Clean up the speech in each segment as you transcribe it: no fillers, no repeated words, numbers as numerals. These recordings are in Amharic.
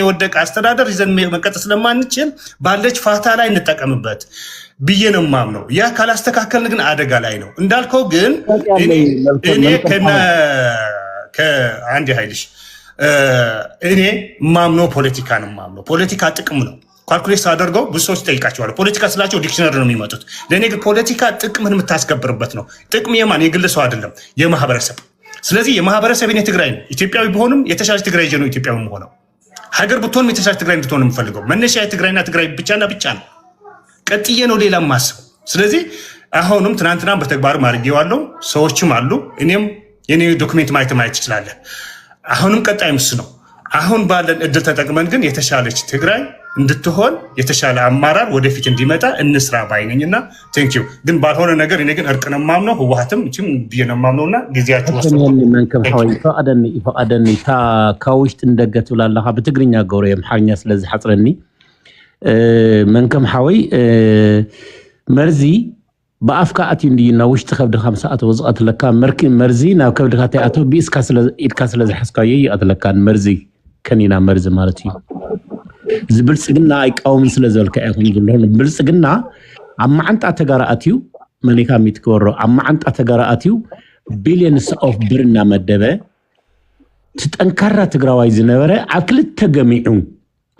የወደቀ አስተዳደር ይዘን መቀጠል ስለማንችል ባለች ፋታ ላይ እንጠቀምበት ብዬ ነው የማምነው። ያ ካላስተካከልን ግን አደጋ ላይ ነው እንዳልከው። ግን እኔ ከአንድ ኃይልሽ እኔ ማምነው ፖለቲካ ነው ማምነው። ፖለቲካ ጥቅም ነው። ካልኩሌት አደርገው ብዙ ሰዎች ጠይቃቸዋለሁ። ፖለቲካ ስላቸው ዲክሽነሪ ነው የሚመጡት። ለእኔ ግን ፖለቲካ ጥቅምን የምታስከብርበት ነው። ጥቅም የማን የግል ሰው አይደለም፣ የማህበረሰብ። ስለዚህ የማህበረሰብ እኔ ትግራይ ነው ኢትዮጵያዊ ቢሆንም የተሻለ ትግራይ ነው ኢትዮጵያዊ ሆነው ሀገር ብትሆንም የተሻለ ትግራይ እንድትሆን የምፈልገው መነሻ የትግራይና ትግራይ ብቻና ብቻ ነው። ቀጥዬ ነው ሌላ ማስበው። ስለዚህ አሁንም ትናንትና በተግባር አድርጌዋለሁ። ሰዎችም አሉ። እኔም የኔ ዶክሜንት ማየት ትችላለህ። አሁንም ቀጣይ ምስ ነው። አሁን ባለን እድል ተጠቅመን ግን የተሻለች ትግራይ እንድትሆን የተሻለ አማራር ወደፊት እንዲመጣ እንስራ ባይነኝና ቴንኪው። ግን ባልሆነ ነገር እኔ ግን እርቅ ነው የማምነው። ህወሓትም እቺም ብዬ ነው የማምነውና ጊዜያችሁ መንከም ሐወይ ፈቀደኒ ታ ካውሽት እንደገት ብላለኻ በትግርኛ ገውሮ የምሓርኛ ስለዚ ሓጽረኒ መንከም ሐወይ መርዚ በአፍካ አቲ እንዲና ውሽጥ ከብድኻ መስአት ወዝቀት ለካ መርዚ ናብ ከብድኻ ታያቶ ቢስካ ኢድካ ስለዚ ሓስካየ ይአትለካ መርዚ ከኒና መርዚ ማለት እዩ ዝብልጽግና አይቃወምን ስለዘልከ አይሁን ዝለሆነ ብልጽግና አማዓንጣ ተጋራአትዩ መኒካ ሚትከወሮ አማዓንጣ ተጋራአትዩ ቢሊየንስ ኦፍ ብርና መደበ ትጠንካራ ትግራዋይ ዝነበረ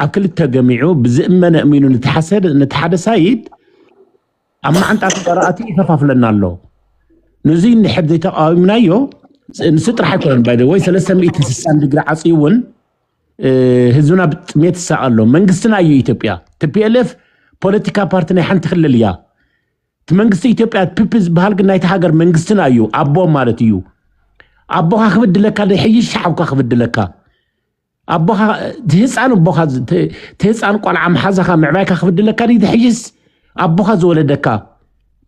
አክልተ ገሚዑ ብዝእመነ እሚኑ ንተሓደ ሳይድ አማዓንጣ ተጋራአትዩ ይከፋፍለና ኣሎ ንዚ ንሕድ ዘይተቃዊምናዮ ንስጥራሕ አይኮነን ባይ ወይ 360 ዲግሪ ዓጽይውን ህዝብና ብጥሜት ሰአሎ መንግስትና እዩ ኢትዮጵያ TPLF ፖለቲካ ፓርቲ ናይ ሓንቲ ክልል እያ መንግስቲ ኢትዮጵያ ፒፕልስ ባህልግና ናይ ሃገር መንግስትና እዩ አቦ ማለት እዩ አቦኻ ክብድለካ ደሕይሽ ሻዕብካ ክብድለካ አቦኻ ህፃን አቦኻ ህፃን ቆልዓ መሓዛኻ ምዕባይካ ክብድለካ ደሕይስ አቦኻ ዝወለደካ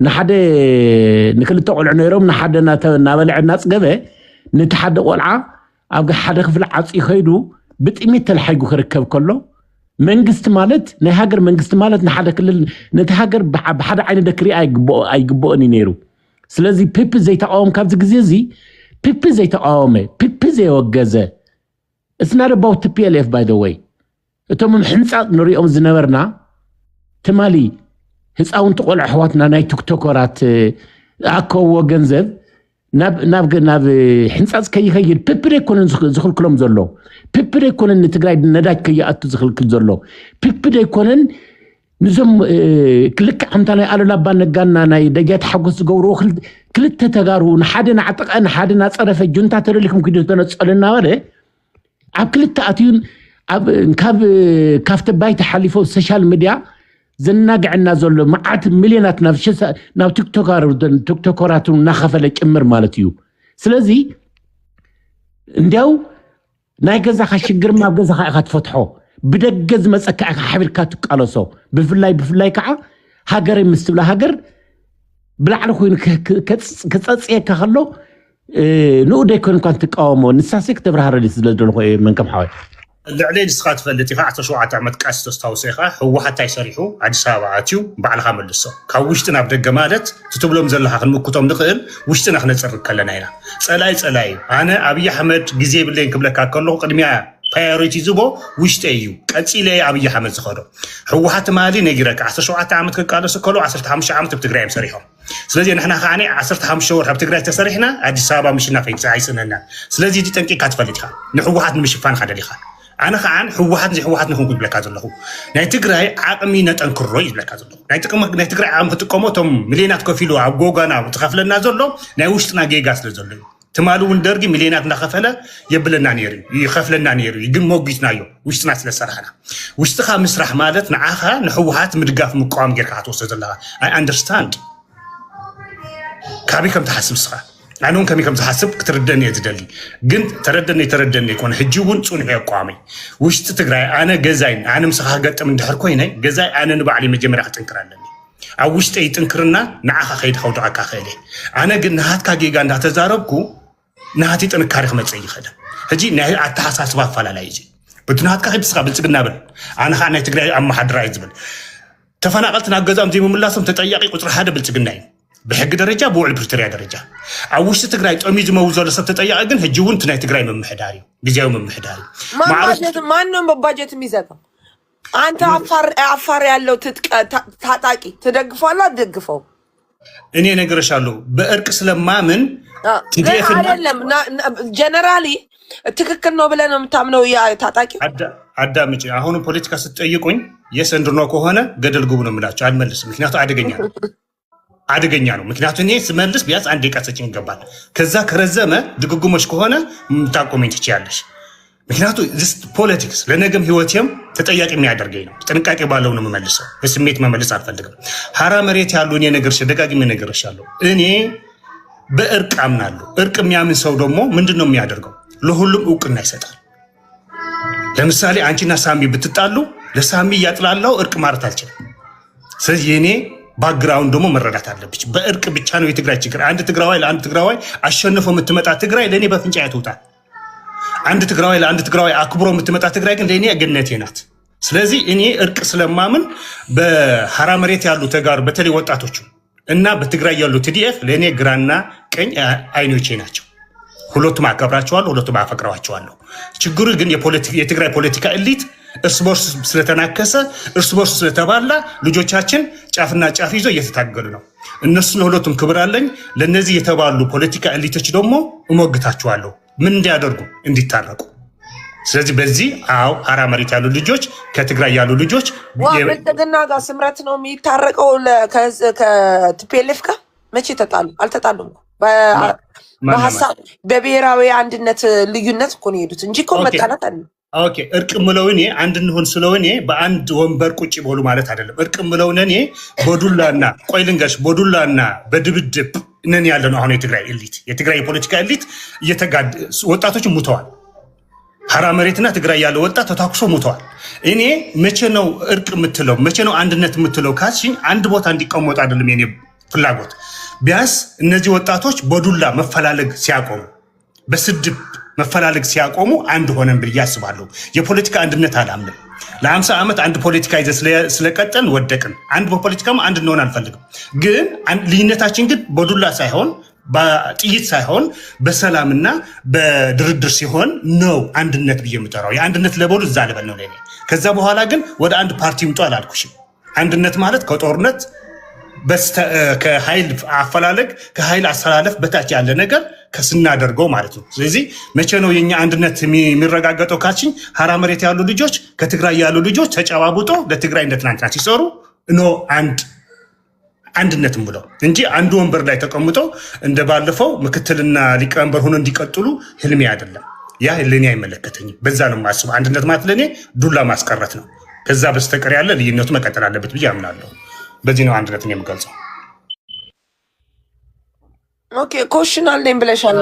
ንሓደ ንክልተ ቆልዑ ነይሮም ንሓደ ናበልዕና ጽገበ ንተሓደ ቆልዓ ኣብ ሓደ ክፍለ ዓጽ ይኸይዱ ብጥሜት ተልሓይጉ ክርከብ ከሎ መንግስት ማለት ናይ ሃገር መንግስት ማለት ንሓደ ክልል ነቲ ሃገር ብሓደ ዓይነ ደክሪ ኣይግቦእን ነይሩ። ስለዚ ፒፕ ዘይተቃወም ካብዚ ግዜ እዚ ፒፕ ዘይተቃወመ ፒፕ ዘይወገዘ It's not about TPLF by the way. እቶም ሕንፃት ንሪኦም ዝነበርና ትማሊ ህፃውንቲ ቆልዑ ኣሕዋትና ናይ ቲክቶከራት ኣከብዎ ገንዘብ ናብ ሕንፃት ከይኸይድ ፒፕ ደይኮነን ዝኽልክሎም ዘሎ ፒፕ ደይኮነን ንትግራይ ነዳጅ ከይኣቱ ዝኽልክል ዘሎ ፒፕ ደይኮነን ንዞም ክልክ ዓምታ ናይ ኣሉላ ኣባ ነጋና ናይ ደጃት ሓጎስ ዝገብርዎ ክልተ ተጋሩ ንሓደ ናዓጠቐ ንሓደ ናፀረፈ ጁንታ ተደሊኩም ክዱ ተነፀልና በለ ኣብ ክልተ ኣትዩን ካብቲ ባይታ ሓሊፎ ሶሻል ሚድያ ዝናግዕና ዘሎ መዓት ሚልዮናት ናብ ቲክቶከራት እናኸፈለ ጭምር ማለት እዩ። ስለዚ እንዲያው ናይ ገዛኻ ሽግር ማብ ገዛኻ ኢኻ ትፈትሖ ብደገ ዝመፀካ ኢኻ ሓቢርካ ትቃለሶ ብፍላይ ከዓ ሃገር ምስትብላ ሃገር ብላዕሊ ኮይኑ ክፀፅየካ ከሎ ንኡ ደይኮን እንኳን ትቃወሞ ንሳሴክ ተብራሃረዲት ስለደልኮ መንከም ሓወይ ልዕለይ ንስኻ ትፈልጥ ኢኻ 17 ዓመት ቃስ ተስታውሰ ኢኻ ህወሓት ኣይሰሪሑ ኣዲስ ኣበባ ኣትዩ ባዕልኻ መልሶ ካብ ውሽጢ ናብ ደገ ማለት ትትብሎም ዘለኻ ክንምክቶም ንኽእል ውሽጢና ክነፅርግ ከለና ኢና ፀላይ ኣነ ኣብይ ኣሕመድ ግዜ ብለይን ክብለካ ከለኹ ቅድሚያ ፕራዮሪቲ ዝቦ ውሽጢ እዩ ቀፂለ ኣብይ ኣሕመድ ዝኸዶ ህወሓት ማሊ ነጊረካ 17 ዓመት ክቃለሱ ከሎ 15 ዓመት ኣብ ትግራይ ሰሪሖም ስለዚ ንሕና ከዓኒ 15 ወር ኣብ ትግራይ ተሰሪሕና ኣዲስ ኣበባ ምሽና ኣይፅነና ስለዚ እቲ ጠንቂካ ትፈልጥ ኢኻ ንህወሓት ንምሽፋን ካደሊኻ أنا خان حوّحات زي حوّحات نكون قبل كذا له. نيتقرأ عقمي نتنكر بلا كذا له. نيتقرأ عم تقومتهم مليونات كفيلو عبوغانا وتخافلنا نازلو نيوشتنا جيجاس لزلو. تمالو ندرجي مليونات نخافله يبلنا نيري يخافلنا نيري يقول موجيتنا يو وشتنا سلسرحنا. وشتخا مسرح مالت نعاها نحوّحات مدقاف مقام غير كاتوس لها. I understand. كابي كم تحسب صح. أنا كمي كم تحسب تردني أتدلي قلت تردني يكون حجون صنع قامي وش تتقرأ أنا جزاين أنا مسخها قلت من دحر كوينه جزاي أنا نبعلي مجمرة تنكرني أو وش تي تنكرنا نعاها خيد خوض عكا خيلي أنا قلنا هات كاجي قاند هتزاربكو نهاتي تنكارخ متسعي خدا هجي نهي التحساس وافلا لا يجي بدنا هات كاجي بسخا بلسقنا بل أنا خانا تقرأ أما حد رايز بل تفناقلت ناقزام زي مملاسم تتأيقي قطر هذا بلسقناين بحق درجة بوع البرتريا درجة. عوشت تقرأ أمي زموزة لسه تتأيق أجن هجون تناي تقرأ من محداري. ጊዜያዊ መምህዳር ማንም በባጀት የሚዘጋው አንተ አፋር ያለው ታጣቂ ትደግፋለህ አትደግፈው? እኔ ነገርሻለሁ በእርቅ ስለማምን አይደለም ጀነራሊ ትክክል ነው ብለህ ነው የምታምነው? ያ ታጣቂ አዳምጪ። አሁን ፖለቲካ ስትጠይቁኝ የሰንድኖ ከሆነ ገደል ግቡ ነው የምላቸው። አልመልስም፣ ምክንያቱም አደገኛ ነው። ምክንያቱም እኔ ስመልስ ቢያንስ አንድ ደቂቃ ሰጪኝ ይገባል። ከዛ ከረዘመ ድግግሞች ከሆነ ታቆመኝ ትችያለሽ። ምክንያቱም ፖለቲክስ ለነገም ህይወቴም ተጠያቂ የሚያደርገኝ ነው። ጥንቃቄ ባለው ነው የምመልሰው። በስሜት መመልስ አልፈልግም። ሀራ መሬት ያሉ እኔ ደጋግሜ ነገርሻለሁ። እኔ በእርቅ አምናለሁ። እርቅ የሚያምን ሰው ደግሞ ምንድን ነው የሚያደርገው? ለሁሉም እውቅና ይሰጣል። ለምሳሌ አንቺና ሳሚ ብትጣሉ ለሳሚ እያጥላለው እርቅ ማለት አልችልም። ስለዚህ እኔ ባክግራውንድ ደግሞ መረዳት አለብች። በእርቅ ብቻ ነው የትግራይ ችግር። አንድ ትግራዋይ ለአንድ ትግራዋይ አሸንፎ የምትመጣ ትግራይ ለእኔ በፍንጫ ያትውጣል። አንድ ትግራዋይ ለአንድ ትግራዋይ አክብሮ የምትመጣ ትግራይ ግን ለእኔ ገነቴ ናት። ስለዚህ እኔ እርቅ ስለማምን በሀራ መሬት ያሉ ተጋሩ በተለይ ወጣቶቹ እና በትግራይ ያሉ TDF ለእኔ ግራና ቀኝ አይኖቼ ናቸው። ሁለቱም አከብራቸዋለሁ፣ ሁለቱም አፈቅረዋቸዋለሁ። ችግሩ ግን የትግራይ ፖለቲካ ኤሊት እርስ በርስ ስለተናከሰ እርስ በርስ ስለተባላ ልጆቻችን ጫፍና ጫፍ ይዞ እየተታገሉ ነው። እነሱ ለሁለቱም ክብር አለኝ። ለነዚህ የተባሉ ፖለቲካ ኤሊቶች ደግሞ እሞግታቸዋለሁ። ምን እንዲያደርጉ? እንዲታረቁ። ስለዚህ በዚህ ሀራ መሬት ያሉ ልጆች ከትግራይ ያሉ ልጆች ብልጽግና ጋር ስምረት ነው የሚታረቀው ከቲፒኤልኤፍ ጋር መቼ ተጣሉ? አልተጣሉም። በሀሳብ በብሔራዊ አንድነት ልዩነት እኮ ነው የሄዱት እንጂ እኮ መጣላት አለ። ኦኬ እርቅ ምለው እኔ አንድ እንሆን ስለሆነ በአንድ ወንበር ቁጭ በሉ ማለት አይደለም። እርቅ ምለው እኔ በዱላና ቆይ ልንገርሽ፣ በዱላና በድብድብ ነን ያለ ነው። አሁን የትግራይ ኤሊት የትግራይ የፖለቲካ ኤሊት ወጣቶች ሙተዋል። ሀራ መሬትና ትግራይ ያለው ወጣት ተታኩሶ ሙተዋል። እኔ መቼ ነው እርቅ የምትለው? መቼ ነው አንድነት የምትለው ካልሽኝ አንድ ቦታ እንዲቀመጡ አይደለም የኔ ፍላጎት። ቢያንስ እነዚህ ወጣቶች በዱላ መፈላለግ ሲያቆሙ፣ በስድብ መፈላለግ ሲያቆሙ አንድ ሆነን ብዬ አስባለሁ። የፖለቲካ አንድነት አላምንም። ለ50 ዓመት አንድ ፖለቲካ ይዘን ስለቀጠን ወደቅን። አንድ በፖለቲካም አንድ እንሆን አልፈልግም። ግን ልዩነታችን ግን በዱላ ሳይሆን በጥይት ሳይሆን በሰላምና በድርድር ሲሆን ነው አንድነት ብዬ የምጠራው። የአንድነት ለበሉ እዛ ልበል ነው ለኔ። ከዛ በኋላ ግን ወደ አንድ ፓርቲ ይምጡ አላልኩሽም። አንድነት ማለት ከጦርነት ከኃይል አፈላለግ ከኃይል አሰላለፍ በታች ያለ ነገር ከስናደርገው ማለት ነው። ስለዚህ መቼ ነው የኛ አንድነት የሚረጋገጠው ካልሽኝ ሀራ መሬት ያሉ ልጆች ከትግራይ ያሉ ልጆች ተጨባብጦ ለትግራይ እንደ ትናንትና ሲሰሩ አንድነትም ብለው እንጂ አንዱ ወንበር ላይ ተቀምጠው እንደ ባለፈው ምክትልና ሊቀመንበር ሆኖ እንዲቀጥሉ ህልሜ አይደለም። ያ ለኔ አይመለከተኝም። በዛ ነው የማስበው። አንድነት ማለት ለኔ ዱላ ማስቀረት ነው። ከዛ በስተቀር ያለ ልዩነቱ መቀጠል አለበት ብዬ አምናለሁ። በዚህ ነው አንድነትን የምገልጸው። ኦኬ ኮሽናል ነኝ ብለሻል።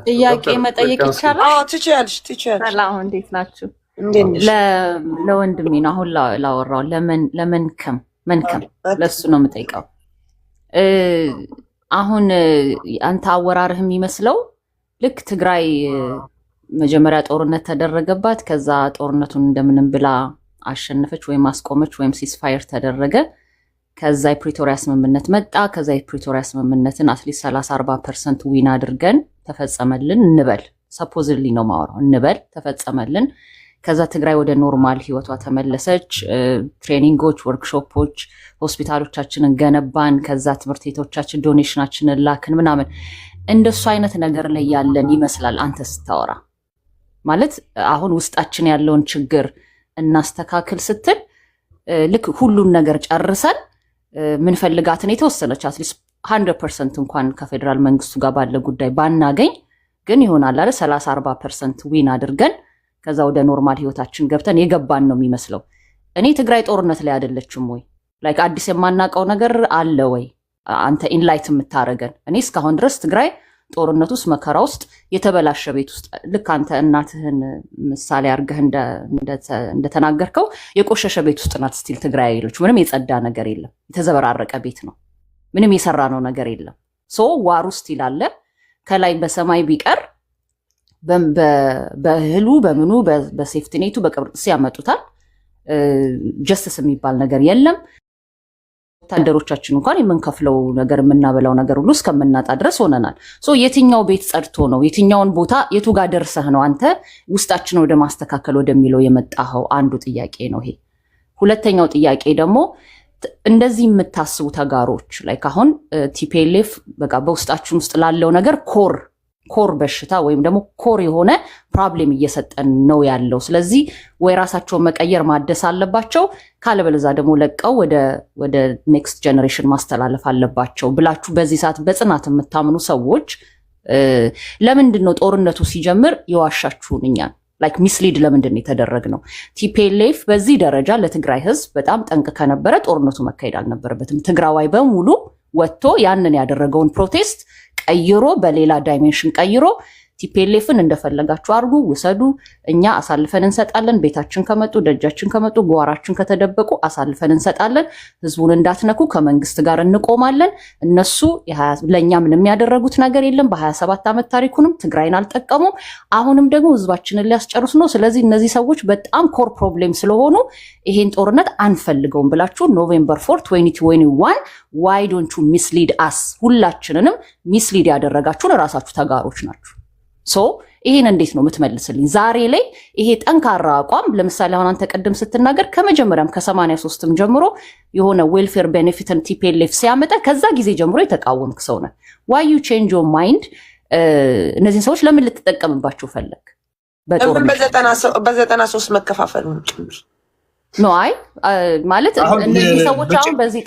ጥያቄ መጠየቅ ይቻላል? አዎ ትችያለሽ። ሰላም እንዴት ናችሁ? ለወንድሜ ነው አሁን ላወራው ለመንከም ለሱ ነው የምጠይቀው። አሁን አንተ አወራርህ የሚመስለው ልክ ትግራይ መጀመሪያ ጦርነት ተደረገባት፣ ከዛ ጦርነቱን እንደምንም ብላ አሸነፈች ወይም አስቆመች ወይም ሲስፋየር ተደረገ። ከዛ የፕሪቶሪያ ስምምነት መጣ። ከዛ የፕሪቶሪያ ስምምነትን አትሊስት 30-40% ዊን አድርገን ተፈጸመልን እንበል። ሰፖዝሊ ነው ማወራው እንበል ተፈጸመልን። ከዛ ትግራይ ወደ ኖርማል ህይወቷ ተመለሰች። ትሬኒንጎች፣ ወርክሾፖች፣ ሆስፒታሎቻችንን ገነባን። ከዛ ትምህርት ቤቶቻችን ዶኔሽናችንን ላክን ምናምን። እንደሱ አይነት ነገር ላይ ያለን ይመስላል አንተ ስታወራ። ማለት አሁን ውስጣችን ያለውን ችግር እናስተካክል ስትል ልክ ሁሉን ነገር ጨርሰን ምንፈልጋትን የተወሰነች አትሊስት 100% እንኳን ከፌደራል መንግስቱ ጋር ባለ ጉዳይ ባናገኝ ግን ይሆናል አይደል 30-40% ዊን አድርገን ከዛ ወደ ኖርማል ህይወታችን ገብተን የገባን ነው የሚመስለው። እኔ ትግራይ ጦርነት ላይ አይደለችም ወይ? ላይክ አዲስ የማናቀው ነገር አለ ወይ? አንተ ኢንላይት የምታረገን። እኔ እስካሁን ድረስ ትግራይ ጦርነት ውስጥ መከራ ውስጥ የተበላሸ ቤት ውስጥ ልክ አንተ እናትህን ምሳሌ አድርገህ እንደተናገርከው የቆሸሸ ቤት ውስጥ ናት ስቲል ትግራይ አይሎች። ምንም የጸዳ ነገር የለም። የተዘበራረቀ ቤት ነው። ምንም የሰራ ነው ነገር የለም። ሶ ዋር ውስጥ ይላለ ከላይ በሰማይ ቢቀር በእህሉ በምኑ በሴፍቲኔቱ በቅብርጥስ ያመጡታል። ጀስትስ የሚባል ነገር የለም። ለወታደሮቻችን እንኳን የምንከፍለው ነገር የምናበላው ነገር ሁሉ እስከምናጣ ድረስ ሆነናል። የትኛው ቤት ጸድቶ ነው የትኛውን ቦታ የቱ ጋር ደርሰህ ነው አንተ ውስጣችን ወደ ማስተካከል ወደሚለው የመጣኸው? አንዱ ጥያቄ ነው ይሄ። ሁለተኛው ጥያቄ ደግሞ እንደዚህ የምታስቡ ተጋሮች ላይ ካሁን ቲፒኤልኤፍ በቃ በውስጣችን ውስጥ ላለው ነገር ኮር በሽታ ወይም ደግሞ ኮር የሆነ ፕሮብሌም እየሰጠን ነው ያለው። ስለዚህ ወይ ራሳቸውን መቀየር ማደስ አለባቸው፣ ካለበለዛ ደግሞ ለቀው ወደ ኔክስት ጀነሬሽን ማስተላለፍ አለባቸው ብላችሁ በዚህ ሰዓት በጽናት የምታምኑ ሰዎች ለምንድን ነው ጦርነቱ ሲጀምር የዋሻችሁን እኛን? ላይክ ሚስሊድ ለምንድን ነው የተደረግነው? ቲፒኤልኤፍ በዚህ ደረጃ ለትግራይ ህዝብ በጣም ጠንቅ ከነበረ ጦርነቱ መካሄድ አልነበረበትም። ትግራዋይ በሙሉ ወጥቶ ያንን ያደረገውን ፕሮቴስት ቀይሮ በሌላ ዳይሜንሽን ቀይሮ ቲፒኤልኤፍን እንደፈለጋችሁ አርጉ ውሰዱ፣ እኛ አሳልፈን እንሰጣለን፣ ቤታችን ከመጡ ደጃችን ከመጡ ጓራችን ከተደበቁ አሳልፈን እንሰጣለን፣ ህዝቡን እንዳትነኩ ከመንግስት ጋር እንቆማለን። እነሱ ለእኛ ምንም ያደረጉት ነገር የለም። በ27 ዓመት ታሪኩንም ትግራይን አልጠቀሙም። አሁንም ደግሞ ህዝባችንን ሊያስጨርሱ ነው። ስለዚህ እነዚህ ሰዎች በጣም ኮር ፕሮብሌም ስለሆኑ ይሄን ጦርነት አንፈልገውም ብላችሁ ኖቬምበር 4 2021 ዋይ ዶንት ዩ ሚስሊድ አስ? ሁላችንንም ሚስሊድ ያደረጋችሁን ራሳችሁ ተጋሮች ናችሁ። ይሄን እንዴት ነው የምትመልስልኝ? ዛሬ ላይ ይሄ ጠንካራ አቋም ለምሳሌ አሁን አንተ ቀደም ስትናገር ከመጀመሪያም ከ83ም ጀምሮ የሆነ ዌልፌር ቤኔፊትን ቲፒኤልኤፍ ሲያመጣ ከዛ ጊዜ ጀምሮ የተቃወምክ ሰው ነህ። ዋይ ዩ ቼንጅ ዮር ማይንድ? እነዚህን ሰዎች ለምን ልትጠቀምባቸው ፈለግ? በ93 መከፋፈል ነው ነው። አይ ማለት እነዚህ ሰዎች አሁን በዚህ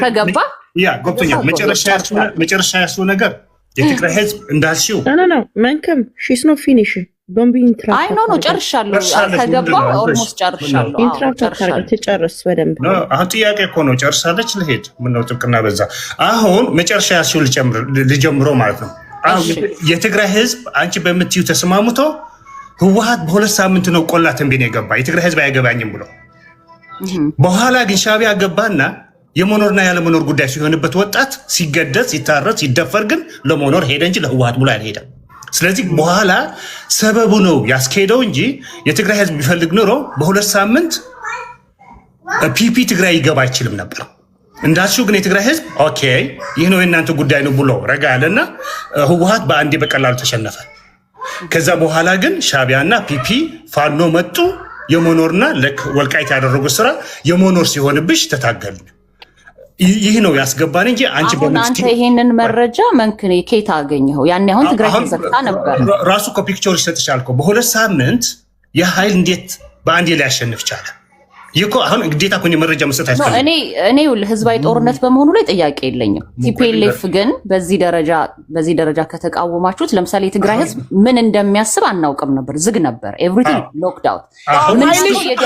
ከገባ መጨረሻ ያሱ ነገር የትግራይ ህዝብ እንዳልሽው ኖ መንከም ሺስ ኖ ፊኒሽ ዶንት ቢ ኢንትራፕት። አይ ኖ ጨርሻለሁ። ከገባ ኦልሞስት ጨርሻለሁ። ኢንትራፕት ትጨርስ በደንብ። አሁን ጥያቄ እኮ ነው። ጨርሳለች ልሄድ ምነው ጥብቅና በዛ። አሁን መጨረሻ ያልሽው ልጀምሮ ማለት ነው። አሁን የትግራይ ህዝብ አንቺ በምትዩ ተስማምቶ ህወሓት በሁለት ሳምንት ነው ቆላ ተንቤን የገባ የትግራይ ህዝብ አይገባኝም ብሎ በኋላ ግን ሻዕቢያ ገባና የመኖርና ያለመኖር ጉዳይ ሲሆንበት ወጣት ሲገደል ሲታረስ ሲደፈር ግን ለመኖር ሄደ እንጂ ለህወሓት ብሎ አልሄደም። ስለዚህ በኋላ ሰበቡ ነው ያስኬደው እንጂ የትግራይ ህዝብ ቢፈልግ ኖሮ በሁለት ሳምንት ፒፒ ትግራይ ይገባ አይችልም ነበር። እንዳልሽው ግን የትግራይ ህዝብ ኦኬ ይህ ነው የእናንተ ጉዳይ ነው ብሎ ረጋ ያለና ህወሓት በአንዴ በቀላሉ ተሸነፈ። ከዛ በኋላ ግን ሻዕቢያና ፒፒ ፋኖ መጡ። የመኖርና ወልቃይት ያደረጉት ስራ የመኖር ሲሆንብሽ ተታገሉ። ይህ ነው ያስገባን እንጂ አንቺ አንተ ይሄንን መረጃ መንክኔ ከየት አገኘኸው? ያኔ አሁን ትግራይ ተዘግታ ነበር። ራሱ ፒክቸር ይሰጥሻል እኮ በሁለት ሳምንት የኃይል እንዴት በአንዴ ላይ ያሸንፍ ቻለ? ይኮ አሁን ግዴታ እኮ መረጃ መስጠት አይደለም። እኔ ህዝባዊ ጦርነት በመሆኑ ላይ ጥያቄ የለኝም። ቲፒኤልኤፍ ግን በዚህ ደረጃ ከተቃወማችሁት ለምሳሌ የትግራይ ህዝብ ምን እንደሚያስብ አናውቅም ነበር። ዝግ ነበር። ኤቭሪቲንግ ሎክድ አውት።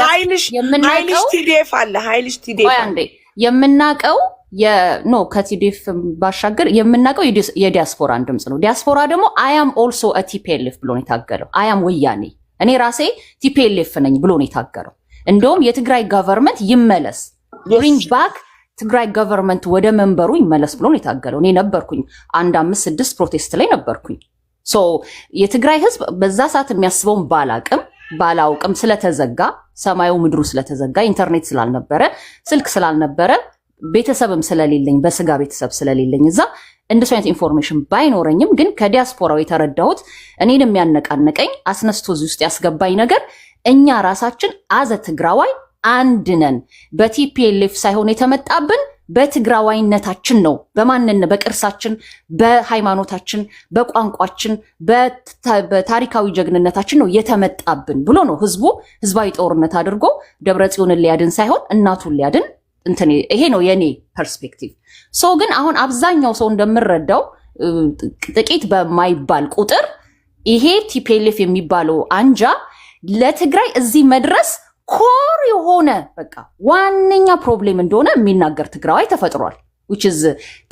ኃይልሽ ቲዲኤፍ አለ። ኃይልሽ ቲዲኤፍ አንዴ የምናቀው ከቲዲኤፍ ባሻገር የምናቀው የዲያስፖራን ድምጽ ነው። ዲያስፖራ ደግሞ አያም ኦልሶ ቲፒኤልኤፍ ብሎ ነው የታገለው። አያም ወያኔ እኔ ራሴ ቲፒኤልኤፍ ነኝ ብሎ ነው የታገለው። እንደውም የትግራይ ገቨርንመንት ይመለስ ብሪንግ ባክ ትግራይ ገቨርንመንት ወደ መንበሩ ይመለስ ብሎ ነው የታገለው። እኔ ነበርኩኝ 1-5-6 ፕሮቴስት ላይ ነበርኩኝ። የትግራይ ህዝብ በዛ ሰዓት የሚያስበውን ባላውቅም ስለተዘጋ ሰማዩ ምድሩ ስለተዘጋ ኢንተርኔት ስላልነበረ ስልክ ስላልነበረ ቤተሰብም ስለሌለኝ በስጋ ቤተሰብ ስለሌለኝ እዛ እንደሱ አይነት ኢንፎርሜሽን ባይኖረኝም ግን ከዲያስፖራው የተረዳሁት እኔን የሚያነቃነቀኝ አስነስቶ እዚህ ውስጥ ያስገባኝ ነገር እኛ ራሳችን አዘ ትግራዋይ አንድ ነን። በቲፒኤልኤፍ ሳይሆን የተመጣብን በትግራዋይነታችን ነው። በቅርሳችን፣ በሃይማኖታችን፣ በቋንቋችን፣ በታሪካዊ ጀግንነታችን ነው የተመጣብን ብሎ ነው ህዝባዊ ጦርነት አድርጎ ደብረጽዮንን ሊያድን ሳይሆን እናቱን ሊያድን ይሄ ነው የኔ ፐርስፔክቲቭ። ግን አሁን አብዛኛው ሰው እንደምረዳው ጥቂት በማይባል ቁጥር ይሄ ቲፒኤልኤፍ የሚባለው አንጃ ለትግራይ እዚህ መድረስ ኮር የሆነ በቃ ዋነኛ ፕሮብሌም እንደሆነ የሚናገር ትግራዋይ ተፈጥሯል። which is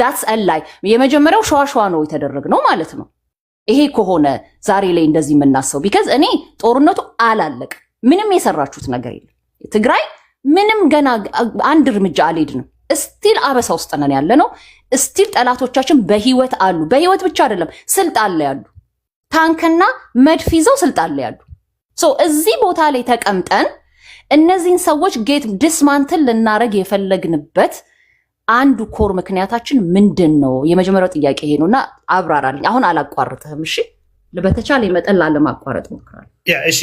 that's a lie። የመጀመሪያው ሸዋሸዋ ነው የተደረገው ማለት ነው። ይሄ ከሆነ ዛሬ ላይ እንደዚህ የምናስበው because እኔ ጦርነቱ አላለቀ ምንም የሰራችሁት ነገር የለም። ትግራይ ምንም ገና አንድ እርምጃ አልሄድንም። ስቲል አበሳ ውስጥ ነን ያለነው። ስቲል ጠላቶቻችን በህይወት አሉ። በህይወት ብቻ አይደለም ስልጣን ላይ ያሉ ታንክና መድፍ ይዘው ስልጣን ላይ ያሉ። እዚህ ቦታ ላይ ተቀምጠን እነዚህን ሰዎች ጌት ዲስማንትል ልናረግ የፈለግንበት አንዱ ኮር ምክንያታችን ምንድን ነው? የመጀመሪያው ጥያቄ ይሄ ነውና አብራራልኝ። አሁን አላቋርጥህም። እሺ በተቻለ መጠን ላለማቋረጥ ሞክራለሁ። እሺ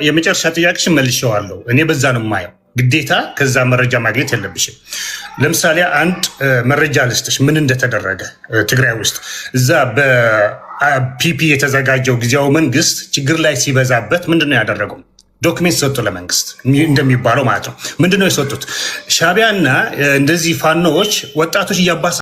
የመጨረሻ ጥያቄሽን መልሼዋለሁ። እኔ በዛ ነው የማየው። ግዴታ ከዛ መረጃ ማግኘት የለብሽም። ለምሳሌ አንድ መረጃ ልስጥሽ ምን እንደተደረገ ትግራይ ውስጥ እዛ በፒፒ የተዘጋጀው ጊዜያዊ መንግስት ችግር ላይ ሲበዛበት ምንድን ነው ያደረገው? ዶክሜንት ሰጡ ለመንግስት እንደሚባለው ማለት ነው። ምንድነው የሰጡት? ሻዕቢያና እንደዚህ ፋኖዎች ወጣቶች እያባሳ